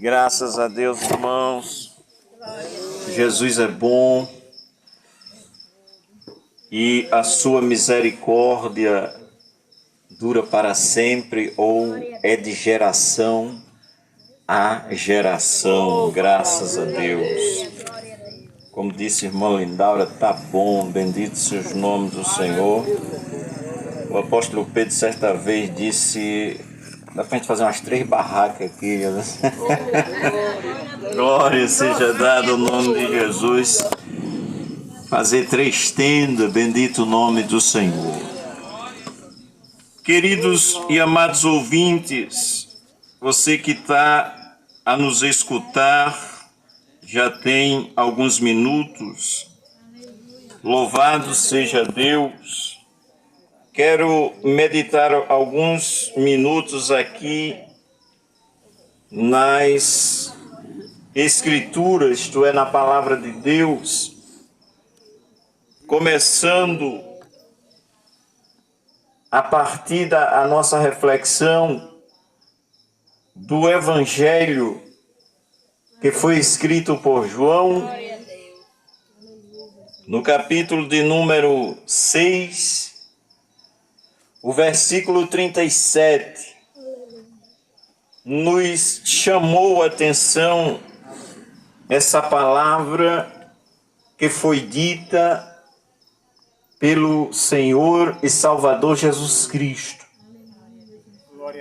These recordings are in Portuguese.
Graças a Deus, irmãos. Jesus é bom e a sua misericórdia dura para sempre ou é de geração a geração. Graças a Deus. Como disse a irmã Lindaura, tá bom, bendito seja o nome do Senhor. O apóstolo Pedro certa vez disse: dá pra gente fazer umas 3 barracas aqui. Glória seja dada ao nome de Jesus. Fazer 3 tendas, bendito o nome do Senhor. Queridos e amados ouvintes, você que está a nos escutar já tem alguns minutos. Louvado seja Deus. Quero meditar alguns minutos aqui nas Escrituras, isto é, na Palavra de Deus, começando a partir da nossa reflexão do Evangelho que foi escrito por João, no capítulo de número 6, o versículo 37, nos chamou a atenção essa palavra que foi dita pelo Senhor e Salvador Jesus Cristo.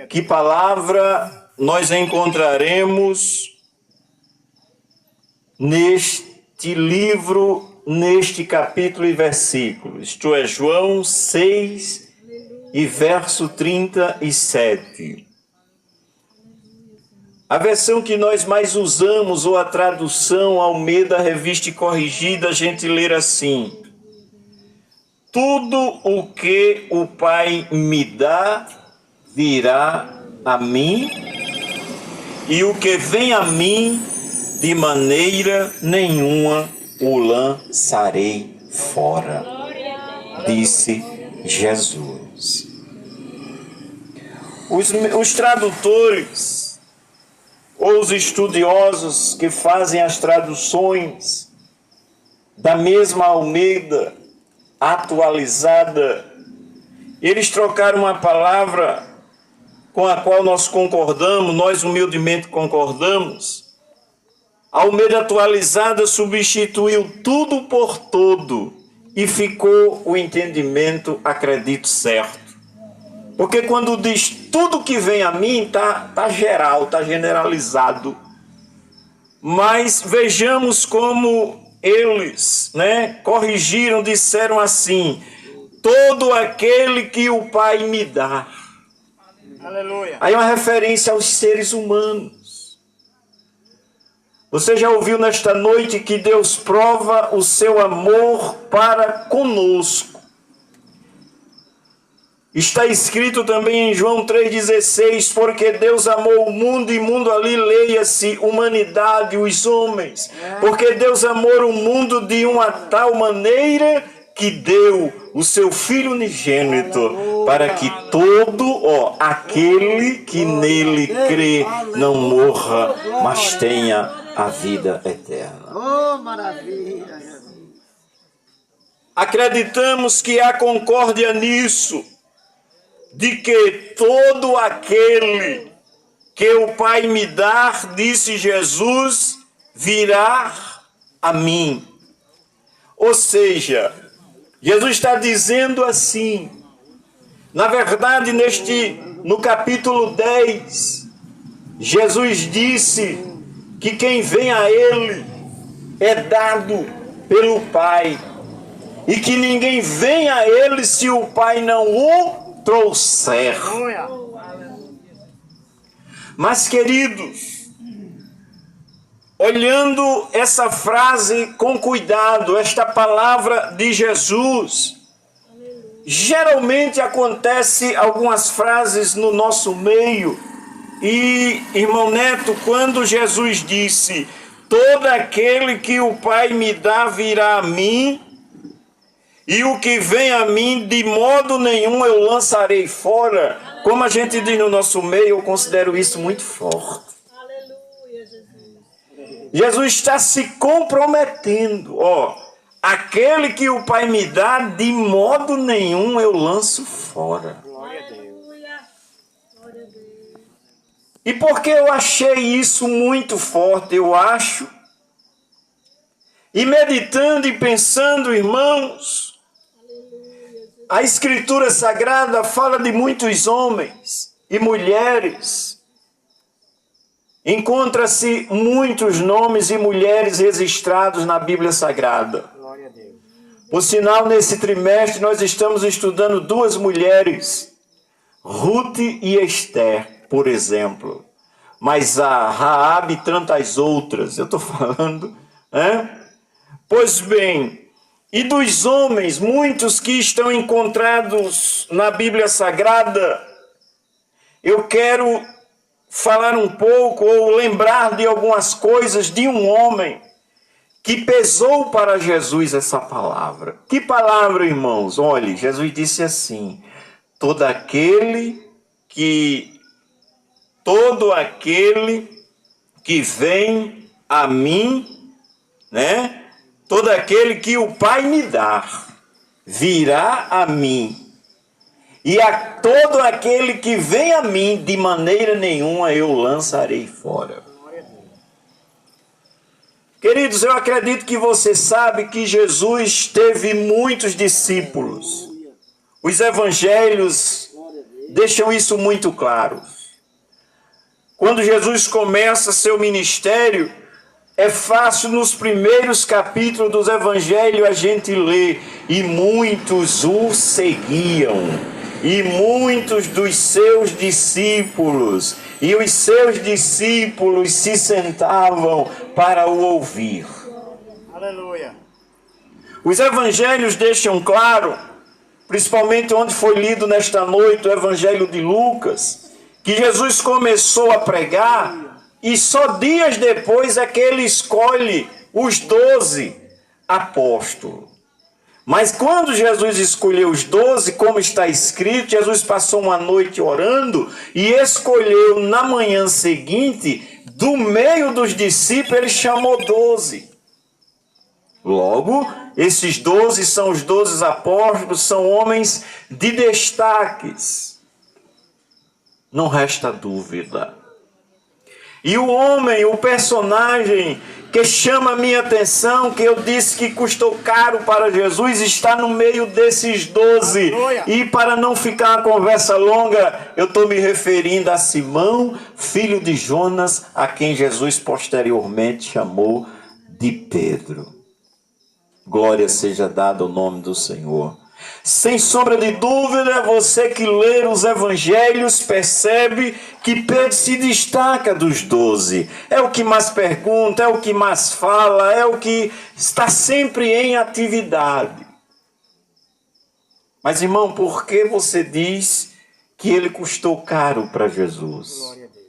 Que palavra nós encontraremos neste livro, neste capítulo e versículo? Isto é, João 6 e verso 37. A versão que nós mais usamos, ou a tradução Almeida Revista e Corrigida, a gente lê assim: tudo o que o Pai me dá virá a mim, e o que vem a mim, de maneira nenhuma o lançarei fora, disse Jesus. Os tradutores ou os estudiosos que fazem as traduções da mesma Almeida atualizada, eles trocaram uma palavra com a qual nós concordamos, nós humildemente concordamos. A Almeida atualizada substituiu tudo por todo e ficou o entendimento, acredito, certo. Porque quando diz tudo que vem a mim, tá geral, tá generalizado. Mas vejamos como eles, corrigiram, disseram assim: todo aquele que o Pai me dá. Aleluia. Aí uma referência aos seres humanos. Você já ouviu nesta noite que Deus prova o seu amor para conosco. Está escrito também em João 3,16, porque Deus amou o mundo, e mundo ali leia-se humanidade, os homens. Porque Deus amou o mundo de uma tal maneira que deu o seu Filho unigênito, para que todo aquele que nele crê não morra, mas tenha a vida eterna. Oh, maravilha! Acreditamos que há concórdia nisso, de que todo aquele que o Pai me dar, disse Jesus, virá a mim. Ou seja, Jesus está dizendo assim, na verdade, no capítulo 10, Jesus disse que quem vem a Ele é dado pelo Pai, e que ninguém vem a Ele se o Pai não o trouxer. Mas, queridos, olhando essa frase com cuidado, esta palavra de Jesus, geralmente acontece algumas frases no nosso meio. E, irmão Neto, quando Jesus disse: todo aquele que o Pai me dá virá a mim, e o que vem a mim, de modo nenhum eu lançarei fora. Como a gente diz no nosso meio, eu considero isso muito forte. Jesus está se comprometendo. Aquele que o Pai me dá, de modo nenhum eu lanço fora. Glória a Deus. E porque eu achei isso muito forte, eu acho, e meditando e pensando, irmãos, a Escritura Sagrada fala de muitos homens e mulheres. Encontra-se muitos nomes e mulheres registrados na Bíblia Sagrada. Glória a Deus. Por sinal, nesse trimestre nós estamos estudando duas mulheres, Ruth e Esther, por exemplo. Mas a Raabe e tantas outras, eu estou falando, né? Pois bem, e dos homens, muitos que estão encontrados na Bíblia Sagrada, eu quero falar um pouco ou lembrar de algumas coisas de um homem que pesou para Jesus essa palavra. Que palavra, irmãos? Olhe, Jesus disse assim: todo aquele que vem a mim, né? Todo aquele que o Pai me dá, virá a mim. E a todo aquele que vem a mim, de maneira nenhuma eu lançarei fora. Queridos, eu acredito que você sabe que Jesus teve muitos discípulos. Os evangelhos deixam isso muito claro. Quando Jesus começa seu ministério, é fácil nos primeiros capítulos dos evangelhos a gente ler: e muitos o seguiam, e muitos dos seus discípulos, e os seus discípulos se sentavam para o ouvir. Aleluia. Os evangelhos deixam claro, principalmente onde foi lido nesta noite o evangelho de Lucas, que Jesus começou a pregar e só dias depois é que ele escolhe os 12 apóstolos. Mas quando Jesus escolheu os 12, como está escrito, Jesus passou uma noite orando e escolheu na manhã seguinte, do meio dos discípulos, ele chamou 12. Logo, esses 12 são os 12 apóstolos, são homens de destaques. Não resta dúvida. E o homem, o personagem que chama a minha atenção, que eu disse que custou caro para Jesus, está no meio desses 12. Aleluia. E para não ficar uma conversa longa, eu estou me referindo a Simão, filho de Jonas, a quem Jesus posteriormente chamou de Pedro. Glória seja dada ao nome do Senhor. Sem sombra de dúvida, você que lê os evangelhos percebe que Pedro se destaca dos 12. É o que mais pergunta, é o que mais fala, é o que está sempre em atividade. Mas, irmão, por que você diz que ele custou caro para Jesus? Glória a Deus.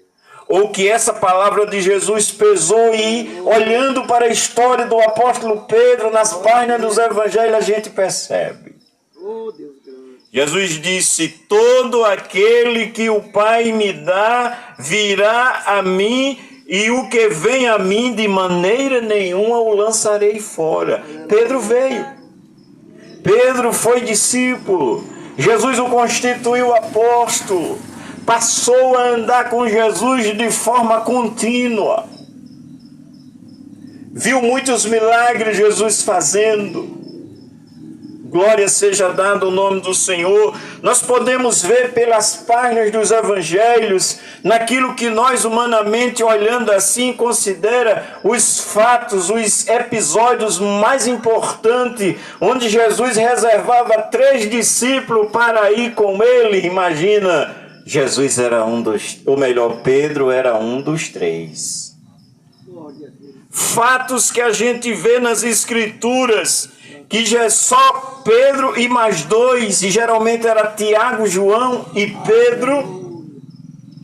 Ou que essa palavra de Jesus pesou, e olhando para a história do apóstolo Pedro, nas páginas dos evangelhos, a gente percebe. Oh, Deus grande. Jesus disse: todo aquele que o Pai me dá virá a mim, e o que vem a mim de maneira nenhuma o lançarei fora. Pedro veio. Pedro foi discípulo. Jesus o constituiu apóstolo. Passou a andar com Jesus de forma contínua. Viu muitos milagres Jesus fazendo. Glória seja dada ao nome do Senhor. Nós podemos ver pelas páginas dos evangelhos, naquilo que nós humanamente olhando assim considera os fatos, os episódios mais importantes, onde Jesus reservava 3 discípulos para ir com ele. Imagina, Jesus era um dos, ou melhor, Pedro era um dos 3. Glória a Deus. Fatos que a gente vê nas Escrituras, que já é só Pedro e mais 2, e geralmente era Tiago, João e Pedro.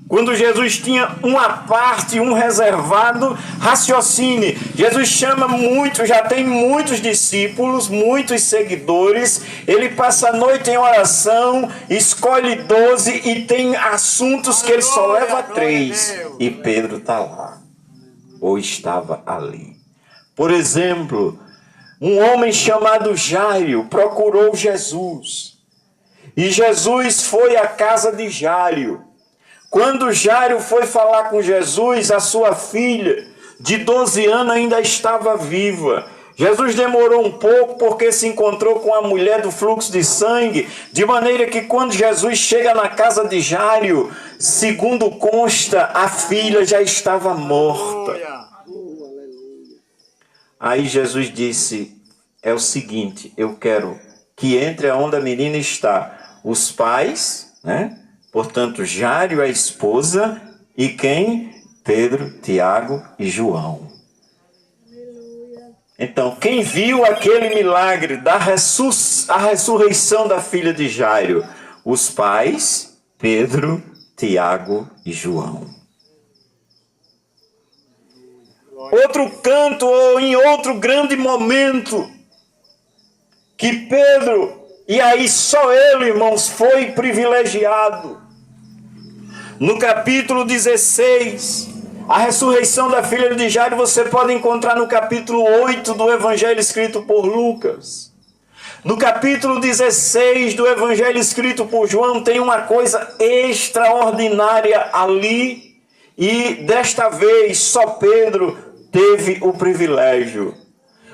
Quando Jesus tinha uma parte, um reservado, raciocine. Jesus chama muitos, já tem muitos discípulos, muitos seguidores. Ele passa a noite em oração, escolhe 12 e tem assuntos que ele só leva 3. E Pedro está lá. ou estava ali. Por exemplo, um homem chamado Jairo procurou Jesus. E Jesus foi à casa de Jairo. Quando Jairo foi falar com Jesus, a sua filha de 12 anos ainda estava viva. Jesus demorou um pouco porque se encontrou com a mulher do fluxo de sangue, de maneira que quando Jesus chega na casa de Jairo, segundo consta, a filha já estava morta. Aí Jesus disse, é o seguinte, eu quero que entre aonde a menina está, os pais, né? Portanto, Jairo, a esposa, e quem? Pedro, Tiago e João. Então, quem viu aquele milagre da ressurreição da filha de Jairo? Os pais, Pedro, Tiago e João. Outro canto, ou em outro grande momento, que Pedro, e aí só ele, irmãos, foi privilegiado. No capítulo 16, a ressurreição da filha de Jairo você pode encontrar no capítulo 8 do Evangelho escrito por Lucas. No capítulo 16 do Evangelho escrito por João tem uma coisa extraordinária ali. E desta vez só Pedro teve o privilégio.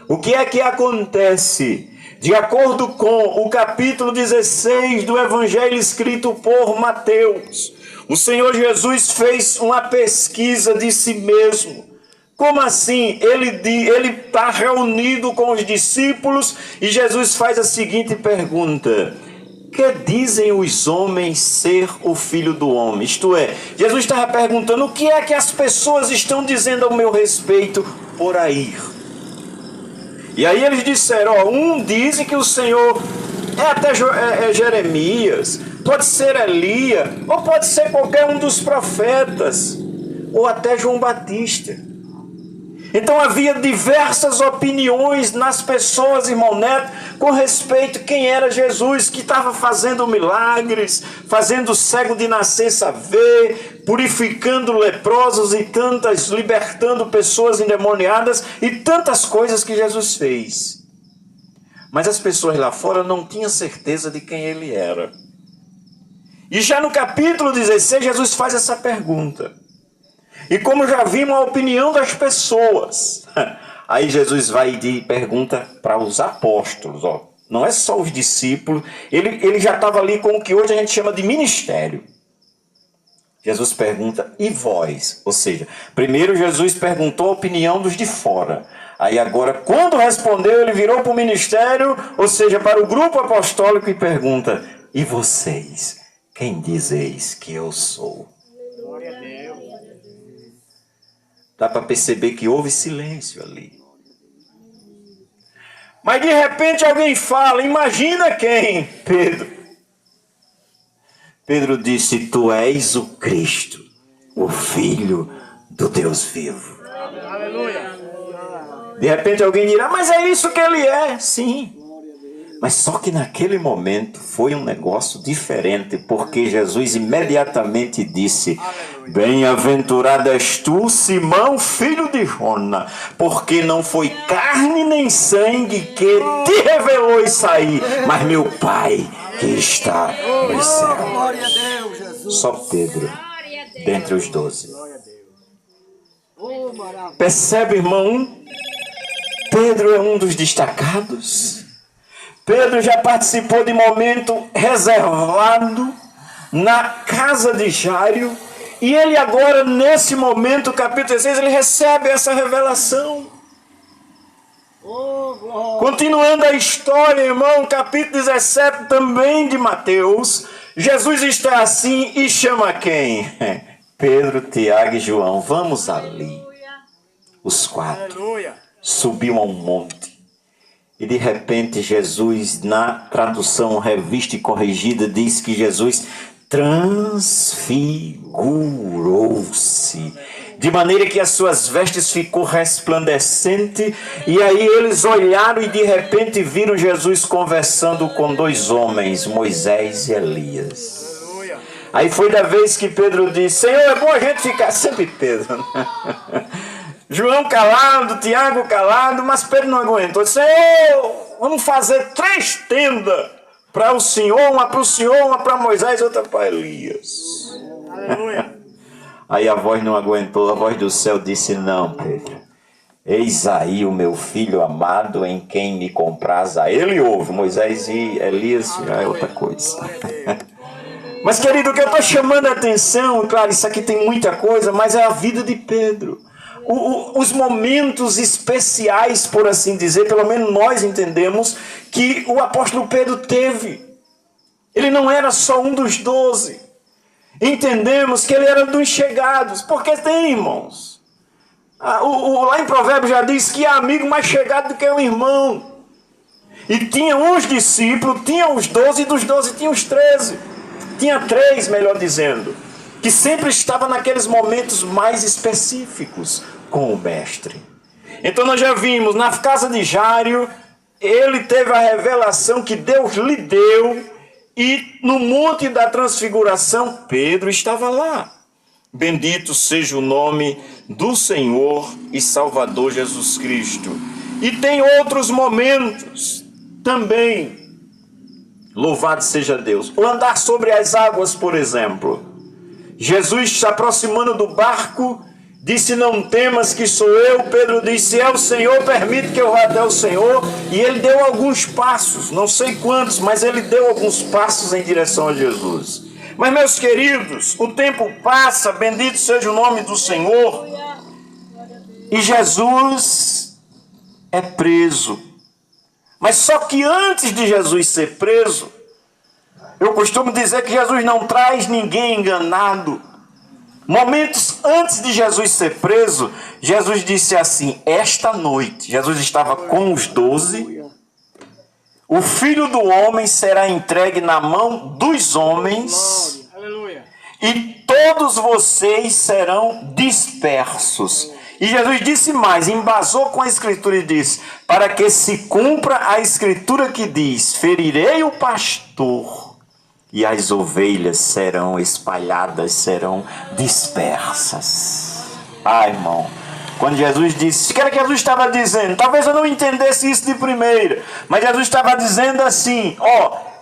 O que é que acontece? De acordo com o capítulo 16 do Evangelho escrito por Mateus, o Senhor Jesus fez uma pesquisa de si mesmo. Como assim? Ele está reunido com os discípulos e Jesus faz a seguinte pergunta: que dizem os homens ser o Filho do Homem? Isto é, Jesus estava perguntando o que é que as pessoas estão dizendo ao meu respeito por aí. E aí eles disseram, um diz que o Senhor é até Jeremias, pode ser Elias, ou pode ser qualquer um dos profetas, ou até João Batista. Então havia diversas opiniões nas pessoas, irmão Neto, com respeito a quem era Jesus, que estava fazendo milagres, fazendo o cego de nascença ver, purificando leprosos e libertando pessoas endemoniadas e tantas coisas que Jesus fez. Mas as pessoas lá fora não tinham certeza de quem ele era. E já no capítulo 16, Jesus faz essa pergunta. E como já vimos a opinião das pessoas, aí Jesus vai e pergunta para os apóstolos, ó, não é só os discípulos, ele já estava ali com o que hoje a gente chama de ministério. Jesus pergunta, e vós? Ou seja, primeiro Jesus perguntou a opinião dos de fora. Aí agora, quando respondeu, ele virou para o ministério, ou seja, para o grupo apostólico e pergunta, e vocês, quem dizeis que eu sou? Glória a Deus. Dá para perceber que houve silêncio ali. Mas de repente alguém fala, imagina quem? Pedro. Pedro disse, tu és o Cristo, o Filho do Deus vivo. Aleluia. De repente alguém dirá, mas é isso que ele é. Sim. Mas só que naquele momento foi um negócio diferente, porque Jesus imediatamente disse, bem-aventurado és tu, Simão, filho de Jona, porque não foi carne nem sangue que te revelou isso aí, mas meu Pai que está no céu. Glória a Deus, Jesus. Só Pedro, dentre os 12. Glória a Deus. Oh, maravilha. Percebe, irmão? Pedro é um dos destacados. Pedro já participou de momento reservado na casa de Jairo. E ele agora, nesse momento, capítulo 16, ele recebe essa revelação. Oh, glória. Continuando a história, irmão, capítulo 17 também de Mateus. Jesus está assim e chama quem? Pedro, Tiago e João. Vamos ali. Os 4. Aleluia. Subiu a um monte. E de repente Jesus, na tradução revista e corrigida, diz que Jesus transfigurou-se, de maneira que as suas vestes ficou resplandecente. E aí eles olharam e de repente viram Jesus conversando com 2 homens, Moisés e Elias. Aleluia. Aí foi da vez que Pedro disse, Senhor, é bom a gente ficar, sempre Pedro, né? João calado, Tiago calado, mas Pedro não aguentou. Disse: Senhor, vamos fazer 3 tendas para o Senhor, uma para o Senhor, uma para Moisés e outra para Elias. Aleluia. Aí a voz não aguentou, a voz do céu disse: não, Pedro, eis aí o meu filho amado em quem me compraz. A ele ouve. Moisés e Elias já é outra coisa. Mas, querido, o que eu estou chamando a atenção, claro, isso aqui tem muita coisa, mas é a vida de Pedro. Os momentos especiais, por assim dizer, pelo menos nós entendemos que o apóstolo Pedro teve. Ele não era só um dos 12. Entendemos que ele era dos chegados, porque tem, irmãos. Lá em Provérbios já diz que há amigo mais chegado do que um irmão. E tinha uns discípulos, tinha os 12, e dos 12 tinha os 13. Tinha 3, melhor dizendo, que sempre estava naqueles momentos mais específicos com o mestre. Então nós já vimos, na casa de Jairo, ele teve a revelação que Deus lhe deu, e no Monte da Transfiguração, Pedro estava lá. Bendito seja o nome do Senhor e Salvador Jesus Cristo. E tem outros momentos também. Louvado seja Deus. O andar sobre as águas, por exemplo. Jesus se aproximando do barco, disse: não temas que sou eu. Pedro disse: é o Senhor, permite que eu vá até o Senhor. E ele deu alguns passos, não sei quantos, mas ele deu alguns passos em direção a Jesus. Mas, meus queridos, o tempo passa, bendito seja o nome do Senhor, e Jesus é preso. Mas só que antes de Jesus ser preso, eu costumo dizer que Jesus não traz ninguém enganado. Momentos antes de Jesus ser preso, Jesus disse assim: esta noite, Jesus estava com os 12, o Filho do Homem será entregue na mão dos homens, Aleluia. e todos vocês serão dispersos. E Jesus disse mais, embasou com a Escritura e disse: para que se cumpra a Escritura que diz: ferirei o pastor, e as ovelhas serão espalhadas, serão dispersas. Ah, irmão, quando Jesus disse, o que era que Jesus estava dizendo? Talvez eu não entendesse isso de primeira, mas Jesus estava dizendo assim: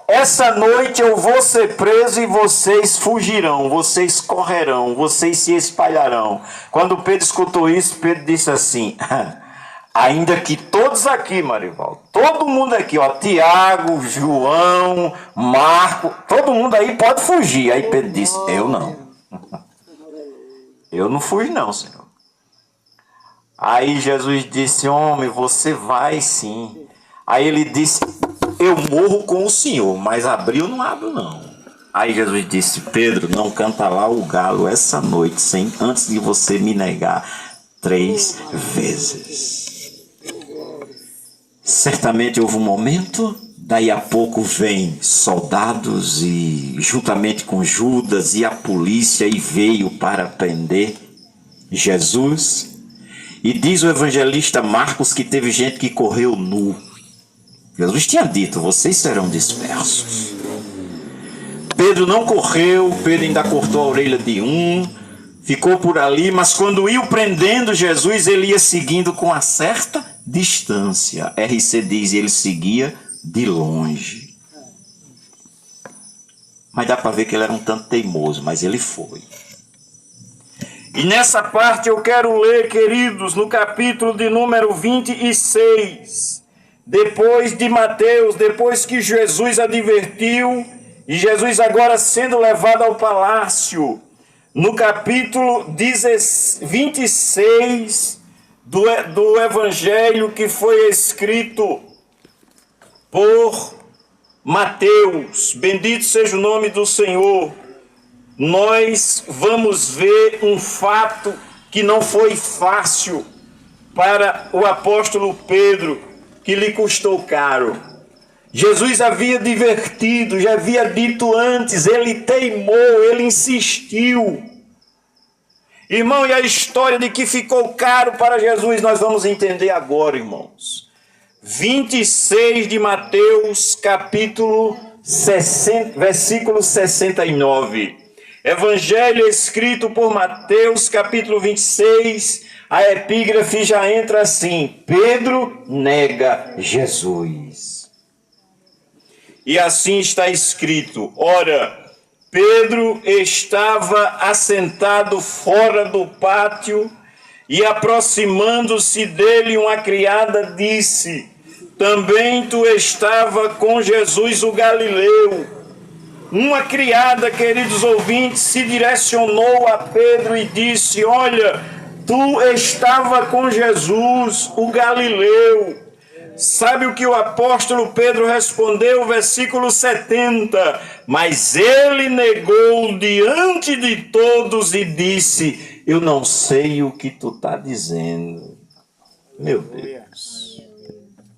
essa noite eu vou ser preso e vocês fugirão, vocês correrão, vocês se espalharão. Quando Pedro escutou isso, Pedro disse assim: ainda que todos aqui, Marival, todo mundo aqui, Tiago, João, Marco, todo mundo aí pode fugir. Aí Pedro disse: eu não. Eu não fujo não, Senhor. Aí Jesus disse: homem, você vai sim. Aí ele disse: eu morro com o Senhor, mas abrir eu não abro não. Aí Jesus disse: Pedro, não canta lá o galo essa noite, antes de você me negar 3 vezes. Certamente houve um momento, daí a pouco vem soldados e juntamente com Judas e a polícia, e veio para prender Jesus. E diz o evangelista Marcos que teve gente que correu nu. Jesus tinha dito: vocês serão dispersos. Pedro não correu, Pedro ainda cortou a orelha de um, ficou por ali, mas quando iam prendendo Jesus, ele ia seguindo com uma certa distância. RC diz, ele seguia de longe. Mas dá para ver que ele era um tanto teimoso, mas ele foi. E nessa parte eu quero ler, queridos, no capítulo de número 26, depois de Mateus, depois que Jesus advertiu, e Jesus agora sendo levado ao palácio, no capítulo 26 do Evangelho que foi escrito por Mateus, bendito seja o nome do Senhor, nós vamos ver um fato que não foi fácil para o apóstolo Pedro, que lhe custou caro. Jesus havia advertido, já havia dito antes, ele teimou, ele insistiu. Irmão, e a história de que ficou caro para Jesus, nós vamos entender agora, irmãos. 26 de Mateus, capítulo 60, versículo 69. Evangelho escrito por Mateus, capítulo 26, A epígrafe já entra assim: Pedro nega Jesus. E assim está escrito: ora, Pedro estava assentado fora do pátio e, aproximando-se dele, uma criada disse: também tu estava com Jesus o Galileu. Uma criada, queridos ouvintes, se direcionou a Pedro e disse: olha, tu estava com Jesus o Galileu. Sabe o que o apóstolo Pedro respondeu? Versículo 70. Mas ele negou diante de todos e disse: eu não sei o que tu está dizendo. Meu Deus.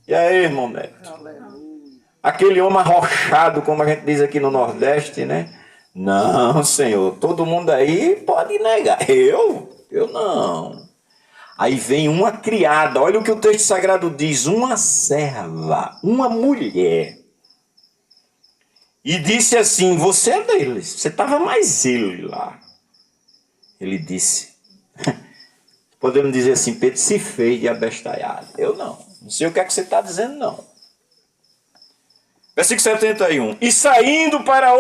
E aí, irmão Neto? Aquele homem arrochado, como a gente diz aqui no Nordeste, né? Não, Senhor, todo mundo aí pode negar. Eu não. Aí vem uma criada, olha o que o texto sagrado diz: uma serva, uma mulher. E disse assim: você é deles, você estava mais ele lá. Ele disse, podemos dizer assim, Pedro se fez de abestalhado. Eu não sei o que é que você está dizendo, não. Versículo 71. E saindo para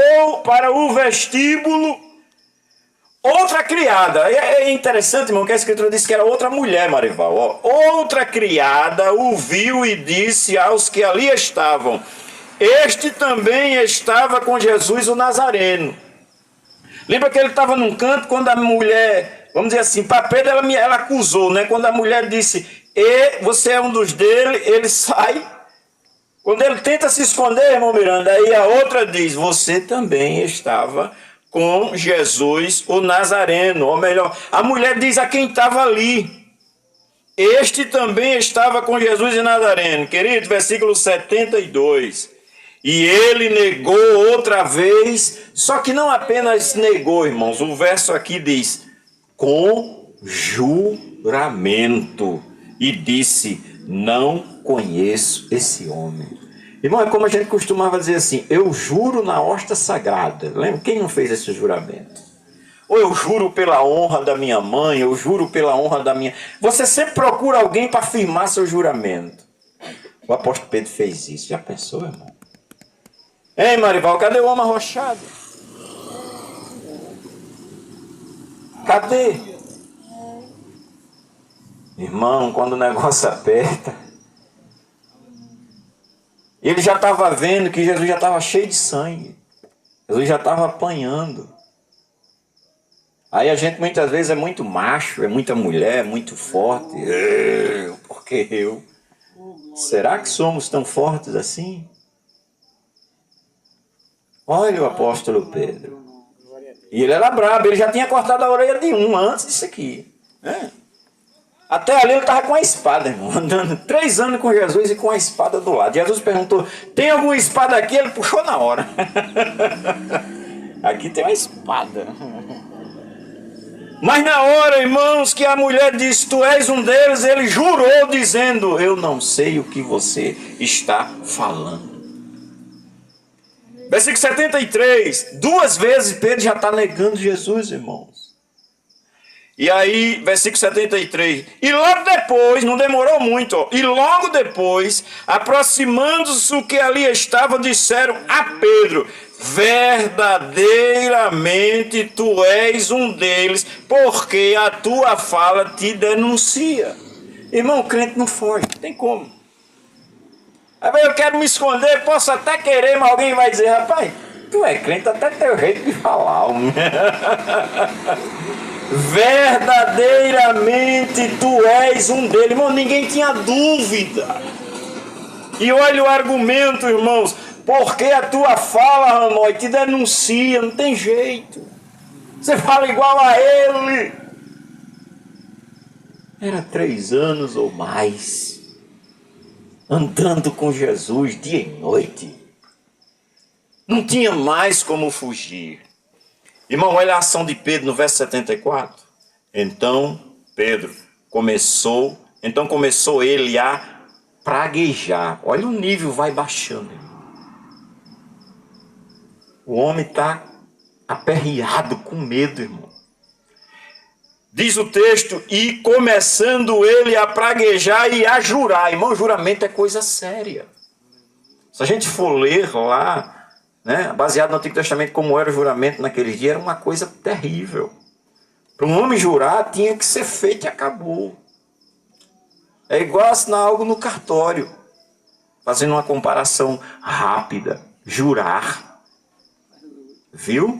o vestíbulo, outra criada. É interessante, irmão, que a escritura disse que era outra mulher, Marival. Outra criada o viu e disse aos que ali estavam: este também estava com Jesus o Nazareno. Lembra que ele estava num canto quando a mulher, vamos dizer assim, para Pedro ela acusou, né? Quando a mulher disse: você é um dos dele, ele sai. Quando ele tenta se esconder, irmão Miranda, aí a outra diz: você também estava com Jesus o Nazareno. Ou melhor, a mulher diz a quem estava ali: este também estava com Jesus o Nazareno. Querido, versículo 72. E ele negou outra vez, só que não apenas negou, irmãos, o verso aqui diz: com juramento. E disse: não conheço esse homem. Irmão, é como a gente costumava dizer assim: eu juro na hosta sagrada. Lembra? Quem não fez esse juramento? Ou eu juro pela honra da minha mãe, eu juro pela honra da minha... Você sempre procura alguém para afirmar seu juramento. O apóstolo Pedro fez isso. Já pensou, irmão? Ei, Marival, cadê o homem arrochado? Cadê? Irmão, quando o negócio aperta, ele já estava vendo que Jesus já estava cheio de sangue. Jesus já estava apanhando. Aí a gente muitas vezes é muito macho, é muita mulher, é muito forte. Porque eu? Será que somos tão fortes assim? Olha o apóstolo Pedro. E ele era brabo, ele já tinha cortado a orelha de um antes disso aqui. Até ali ele estava com a espada, irmão, andando 3 anos com Jesus e com a espada do lado. Jesus perguntou: tem alguma espada aqui? Ele puxou na hora. Aqui tem uma espada. Mas na hora, irmãos, que a mulher disse: tu és um deles, ele jurou dizendo: eu não sei o que você está falando. Versículo 73. 2 vezes Pedro já está negando Jesus, irmãos. E aí, versículo 73. E logo depois, não demorou muito, e logo depois, aproximando-se o que ali estava, disseram a Pedro: verdadeiramente tu és um deles, porque a tua fala te denuncia. Irmão, o crente não foge, não tem como. Aí eu quero me esconder, posso até querer, mas alguém vai dizer: rapaz, tu é crente, até teu jeito de falar. Verdadeiramente tu és um deles. Irmão, ninguém tinha dúvida. E olha o argumento, irmãos: porque a tua fala, Ramói, te denuncia, não tem jeito. Você fala igual a ele. Era 3 anos ou mais andando com Jesus dia e noite. Não tinha mais como fugir. Irmão, olha a ação de Pedro no verso 74. Então começou ele a praguejar. Olha o nível, vai baixando. O homem está aperreado com medo, irmão. diz o texto, e começando ele a praguejar e a jurar. Irmão, juramento é coisa séria. Se a gente for ler lá, né, baseado no Antigo Testamento, como era o juramento naqueles dias, era uma coisa terrível. Para um homem jurar, tinha que ser feito e acabou. É igual assinar algo no cartório. Fazendo uma comparação rápida. Jurar. Viu?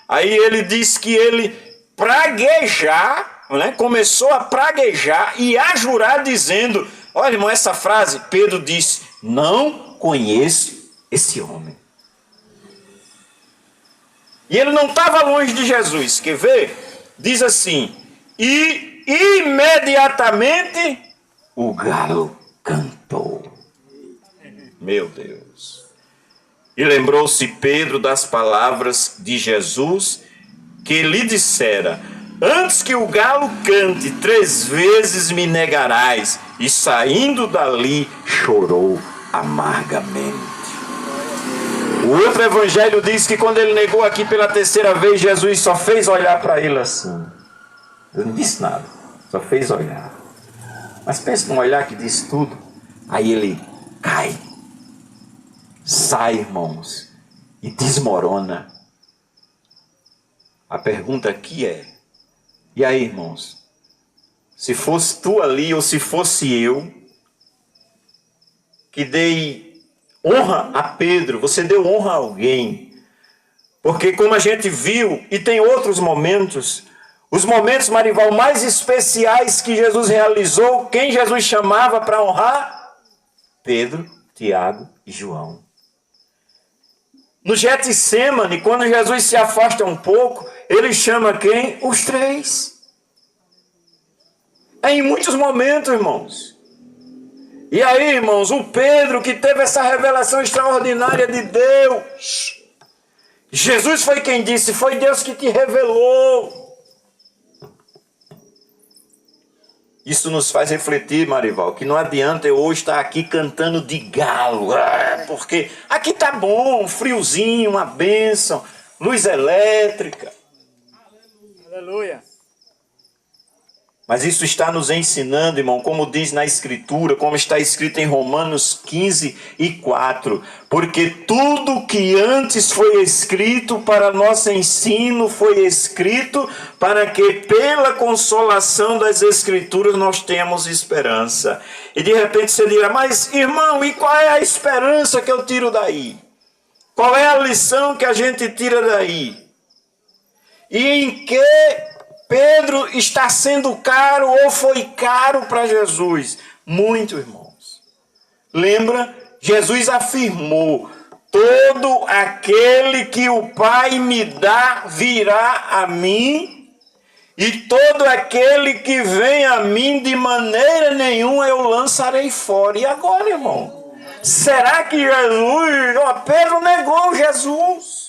Aí ele diz que ele praguejar, né, começou a praguejar e a jurar dizendo, olha irmão, essa frase, Pedro disse, não conheço esse homem. E ele não estava longe de Jesus, quer ver? Diz assim, e imediatamente o galo cantou. Meu Deus. E lembrou-se Pedro das palavras de Jesus que lhe dissera, antes que o galo cante 3 vezes me negarás. E saindo dali chorou amargamente. O outro evangelho diz que quando ele negou aqui pela 3ª vez, Jesus só fez olhar para ele assim. Ele não disse nada, só fez olhar. Mas pensa num olhar que diz tudo. Aí ele cai, sai, irmãos, e desmorona. A pergunta aqui é, e aí, irmãos? Se fosse tu ali ou se fosse eu, que dei honra a Pedro, você deu honra a alguém. Porque como a gente viu, e tem outros momentos, os momentos, Marival, mais especiais que Jesus realizou, quem Jesus chamava para honrar? Pedro, Tiago e João. No Getsêmani, quando Jesus se afasta um pouco, ele chama quem? Os 3. É em muitos momentos, irmãos. E aí, irmãos, o Pedro que teve essa revelação extraordinária de Deus. Jesus foi quem disse, foi Deus que te revelou. Isso nos faz refletir, Marival, que não adianta eu hoje estar aqui cantando de galo, porque aqui tá bom, um friozinho, uma bênção, luz elétrica. Aleluia. Mas isso está nos ensinando, irmão, como diz na Escritura, como está escrito em Romanos 15:4. Porque tudo que antes foi escrito para nosso ensino foi escrito para que pela consolação das Escrituras nós temos esperança. E de repente você dirá, mas irmão, e qual é a esperança que eu tiro daí? Qual é a lição que a gente tira daí? E em que Pedro está sendo caro ou foi caro para Jesus? Muito, irmãos. Lembra? Jesus afirmou, todo aquele que o Pai me dá virá a mim, e todo aquele que vem a mim de maneira nenhuma eu lançarei fora. E agora, irmão? Será que Jesus... Pedro negou Jesus.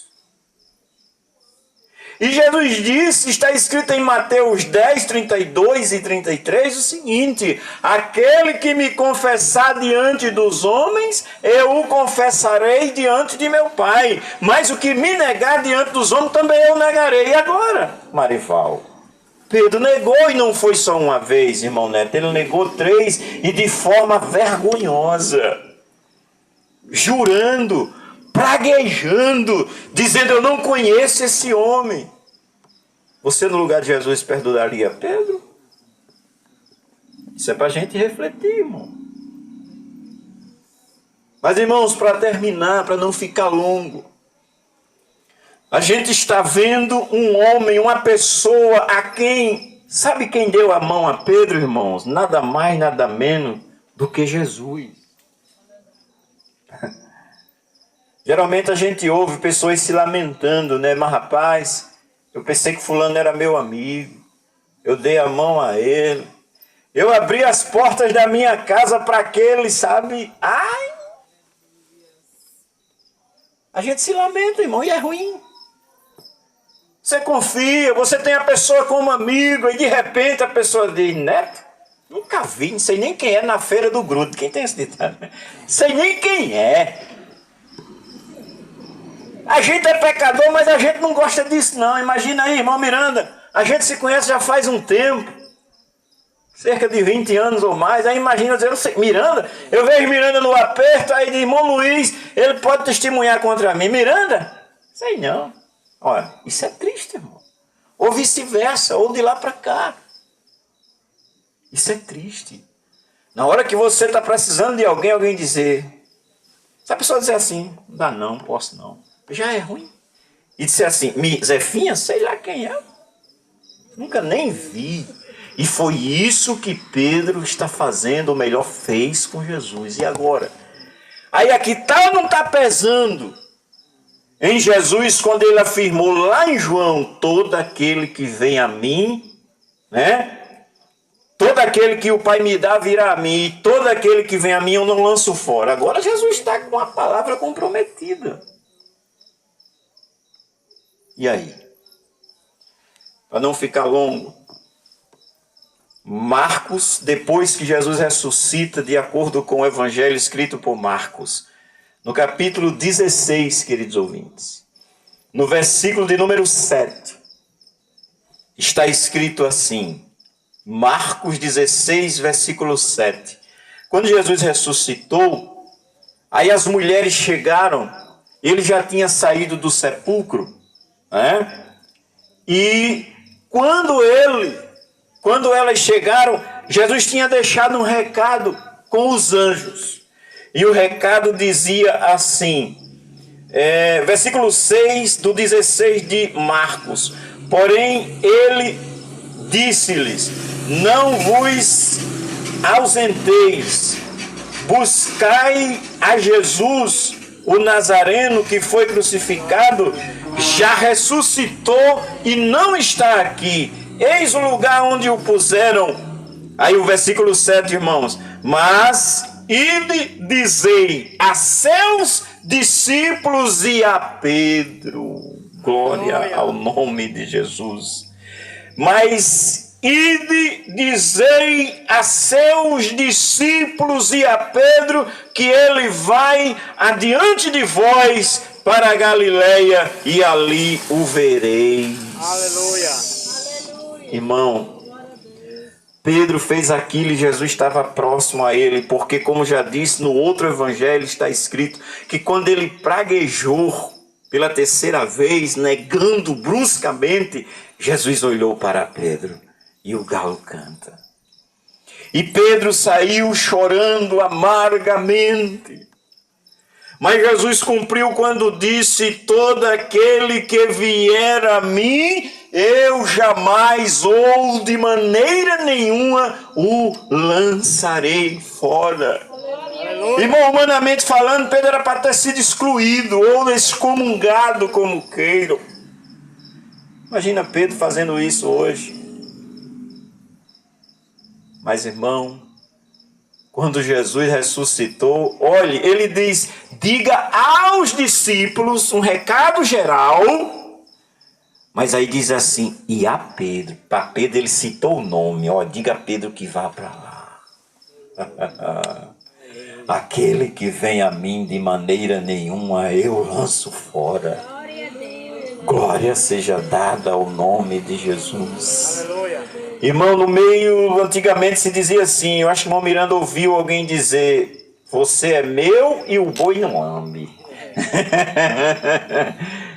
E Jesus disse, está escrito em Mateus 10, 32 e 33, o seguinte, aquele que me confessar diante dos homens, eu o confessarei diante de meu Pai. Mas o que me negar diante dos homens, também eu negarei. E agora, Marival? Pedro negou e não foi só uma vez, irmão Neto. Ele negou 3 e de forma vergonhosa. Jurando, praguejando, dizendo, eu não conheço esse homem. Você no lugar de Jesus perdoaria Pedro? Isso é para a gente refletir, irmão. Mas irmãos, para terminar, para não ficar longo, a gente está vendo um homem, uma pessoa a quem, sabe quem deu a mão a Pedro, irmãos? Nada mais, nada menos do que Jesus. Geralmente a gente ouve pessoas se lamentando, né? Mas rapaz, eu pensei que fulano era meu amigo. Eu dei a mão a ele. Eu abri as portas da minha casa para aquele, sabe? Ai! A gente se lamenta, irmão, e é ruim. Você confia, você tem a pessoa como amigo, e de repente a pessoa diz, Neto, nunca vi, não sei nem quem é na feira do Grudo. Quem tem esse ditado? Sei nem quem é. A gente é pecador, mas a gente não gosta disso não. Imagina aí, irmão Miranda, a gente se conhece já faz um tempo, cerca de 20 anos ou mais. Aí imagina, eu sei, Miranda, eu vejo Miranda no aperto, aí de irmão Luiz, ele pode testemunhar contra mim. Miranda? Sei não. Olha, isso é triste, irmão. Ou vice-versa, ou de lá para cá. Isso é triste. Na hora que você está precisando de alguém, alguém dizer... Se a pessoa dizer assim, não dá não posso não. Já é ruim. E dizer assim, Zefinha, sei lá quem é. Nunca nem vi. E foi isso que Pedro está fazendo, ou melhor, fez com Jesus. E agora? Aí aqui tá ou não está pesando? Em Jesus, quando ele afirmou lá em João, todo aquele que vem a mim, né? Todo aquele que o Pai me dá virá a mim, e todo aquele que vem a mim eu não lanço fora. Agora Jesus está com a palavra comprometida. E aí? Para não ficar longo, Marcos, depois que Jesus ressuscita, de acordo com o evangelho escrito por Marcos, no capítulo 16, queridos ouvintes, no versículo de número 7, está escrito assim, Marcos 16, versículo 7. Quando Jesus ressuscitou, aí as mulheres chegaram, ele já tinha saído do sepulcro, né? E quando elas chegaram, Jesus tinha deixado um recado com os anjos. E o recado dizia assim, versículo 6 do 16 de Marcos. Porém, ele disse-lhes, não vos ausenteis, buscai a Jesus, o Nazareno que foi crucificado, já ressuscitou e não está aqui. Eis o lugar onde o puseram. Aí o versículo 7, irmãos. Mas ide dizei a seus discípulos e a Pedro. Glória ao nome de Jesus. Mas ide dizei a seus discípulos e a Pedro que ele vai adiante de vós para a Galileia e ali o vereis. Aleluia. Irmão, Pedro fez aquilo e Jesus estava próximo a ele, porque como já disse no outro evangelho, está escrito que quando ele praguejou pela terceira vez, negando bruscamente, Jesus olhou para Pedro e o galo canta. E Pedro saiu chorando amargamente. Mas Jesus cumpriu quando disse, todo aquele que vier a mim, eu jamais ou de maneira nenhuma o lançarei fora. Aleluia. Irmão, humanamente falando, Pedro era para ter sido excluído ou excomungado, como queiram. Imagina Pedro fazendo isso hoje. Mas, irmão, quando Jesus ressuscitou, olhe, ele diz, diga aos discípulos um recado geral, mas aí diz assim, e a Pedro, para Pedro ele citou o nome, ó, diga a Pedro que vá para lá. Aquele que vem a mim de maneira nenhuma eu lanço fora. Glória seja dada ao nome de Jesus. Aleluia. Irmão, no meio, antigamente se dizia assim, eu acho que o irmão Miranda ouviu alguém dizer, você é meu e o boi não ame.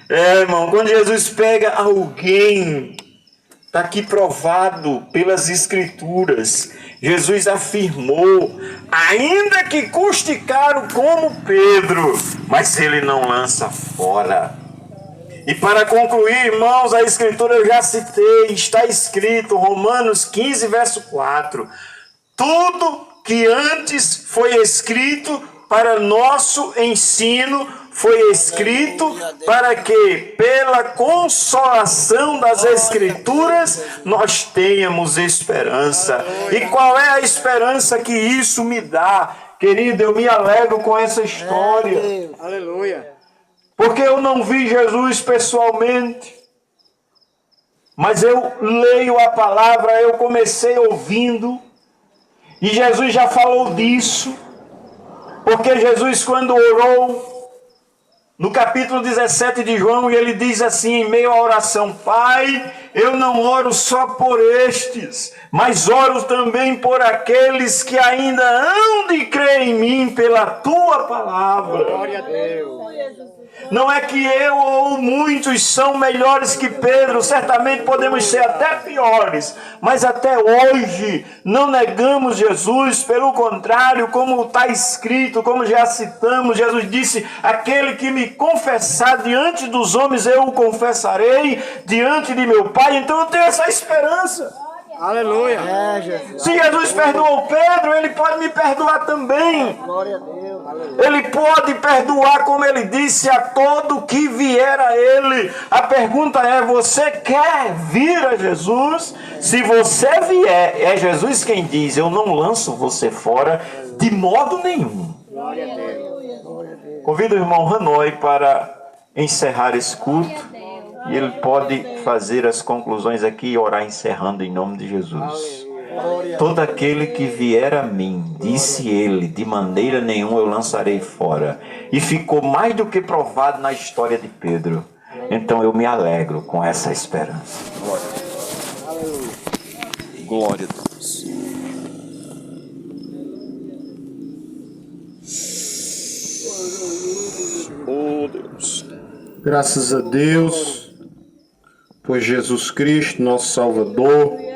Irmão, quando Jesus pega alguém, está aqui provado pelas Escrituras, Jesus afirmou, ainda que custe caro como Pedro, mas ele não lança fora. E para concluir, irmãos, a Escritura eu já citei, está escrito, Romanos 15, verso 4. Tudo que antes foi escrito para nosso ensino, foi escrito para que, pela consolação das Escrituras, nós tenhamos esperança. E qual é a esperança que isso me dá? Querido, eu me alegro com essa história. Aleluia. Porque eu não vi Jesus pessoalmente, mas eu leio a palavra, eu comecei ouvindo, e Jesus já falou disso, porque Jesus quando orou no capítulo 17 de João, e ele diz assim em meio à oração: Pai, eu não oro só por estes, mas oro também por aqueles que ainda hão de crer em mim pela tua palavra. Glória a Deus. Não é que eu ou muitos são melhores que Pedro, certamente podemos ser até piores, mas até hoje não negamos Jesus, pelo contrário, como está escrito, como já citamos, Jesus disse: aquele que me confessar diante dos homens, eu o confessarei diante de meu Pai. Então eu tenho essa esperança. Aleluia. Se Jesus perdoou Pedro, Ele pode me perdoar também. Glória a Deus. Ele pode perdoar, como Ele disse, a todo que vier a Ele. A pergunta é: você quer vir a Jesus? Se você vier, é Jesus quem diz: eu não lanço você fora de modo nenhum. Glória a Deus. Convido o irmão Hanoi para encerrar esse culto. E ele pode fazer as conclusões aqui e orar encerrando em nome de Jesus. Todo aquele que vier a mim, disse ele, de maneira nenhuma eu lançarei fora. E ficou mais do que provado na história de Pedro. Então eu me alegro com essa esperança. Glória a Deus. Oh Deus. Graças a Deus por Jesus Cristo, nosso Salvador.